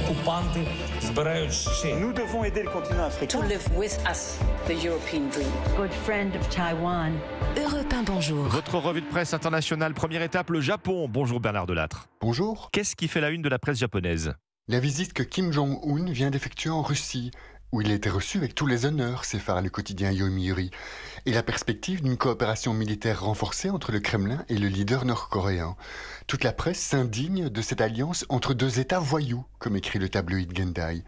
окупанти збирають ще. Nous devons aider le continent africain. To live with us, the European dream. Good friend of Taiwan. Europe 1, bonjour. Votre revue de presse internationale, première étape, le Japon. Bonjour Bernard Delattre. Bonjour. Qu'est-ce qui fait la une de la presse japonaise ? La visite que Kim Jong-un vient d'effectuer en Russie, où il a été reçu avec tous les honneurs, sépare le quotidien Yomiuri, et la perspective d'une coopération militaire renforcée entre le Kremlin et le leader nord-coréen. Toute la presse s'indigne de cette alliance entre deux États voyous, comme écrit le tabloïd Gendai.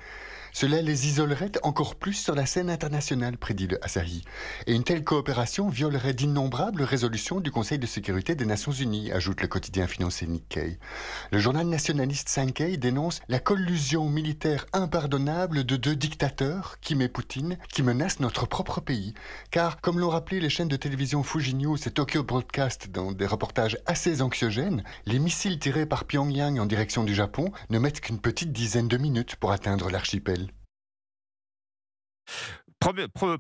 Cela les isolerait encore plus sur la scène internationale, prédit le Asahi. Et une telle coopération violerait d'innombrables résolutions du Conseil de sécurité des Nations Unies, ajoute le quotidien financier Nikkei. Le journal nationaliste Sankei dénonce la collusion militaire impardonnable de deux dictateurs, Kim et Poutine, qui menacent notre propre pays. Car, comme l'ont rappelé les chaînes de télévision Fuji News et Tokyo Broadcast dans des reportages assez anxiogènes, les missiles tirés par Pyongyang en direction du Japon ne mettent qu'une petite dizaine de minutes pour atteindre l'archipel.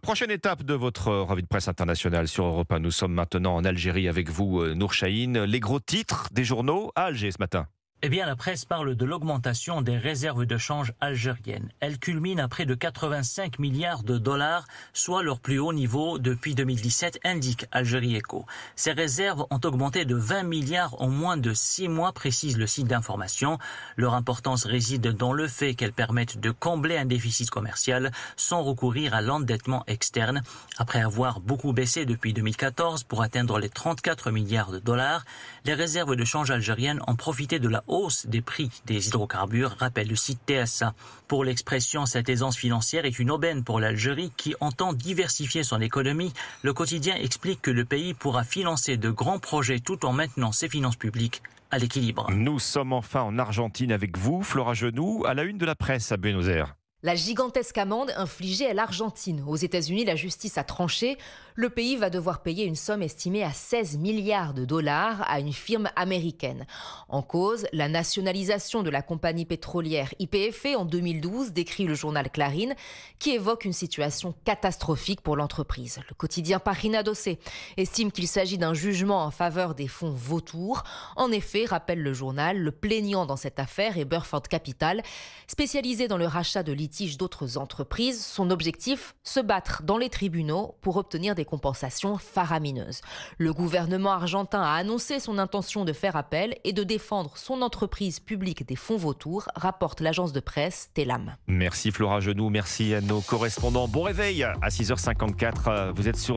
Prochaine étape de votre revue de presse internationale sur Europe 1. Nous sommes maintenant en Algérie avec vous, Nour Chahine. Les gros titres des journaux à Alger ce matin. Eh bien, la presse parle de l'augmentation des réserves de change algériennes. Elles culminent à près de 85 milliards de dollars, soit leur plus haut niveau depuis 2017, indique Algérie Echo. Ces réserves ont augmenté de 20 milliards en moins de 6 mois, précise le site d'information. Leur importance réside dans le fait qu'elles permettent de combler un déficit commercial sans recourir à l'endettement externe. Après avoir beaucoup baissé depuis 2014 pour atteindre les 34 milliards de dollars, les réserves de change algériennes ont profité de la hausse des prix des hydrocarbures, rappelle le site TSA. Pour l'expression, cette aisance financière est une aubaine pour l'Algérie qui entend diversifier son économie. Le quotidien explique que le pays pourra financer de grands projets tout en maintenant ses finances publiques à l'équilibre. Nous sommes enfin en Argentine avec vous, Flora Genoux, à la une de la presse à Buenos Aires. La gigantesque amende infligée à l'Argentine. Aux États-Unis, la justice a tranché. Le pays va devoir payer une somme estimée à 16 milliards de dollars à une firme américaine. En cause, la nationalisation de la compagnie pétrolière YPF en 2012, décrit le journal Clarín, qui évoque une situation catastrophique pour l'entreprise. Le quotidien Página 12 estime qu'il s'agit d'un jugement en faveur des fonds vautours. En effet, rappelle le journal, le plaignant dans cette affaire est Burford Capital, spécialisé dans le rachat de litiges d'autres entreprises. Son objectif, se battre dans les tribunaux pour obtenir des compensations faramineuses. Le gouvernement argentin a annoncé son intention de faire appel et de défendre son entreprise publique des fonds vautours, rapporte l'agence de presse Telam. Merci Flora Genoux, merci à nos correspondants. Bon réveil à 6h54, vous êtes sur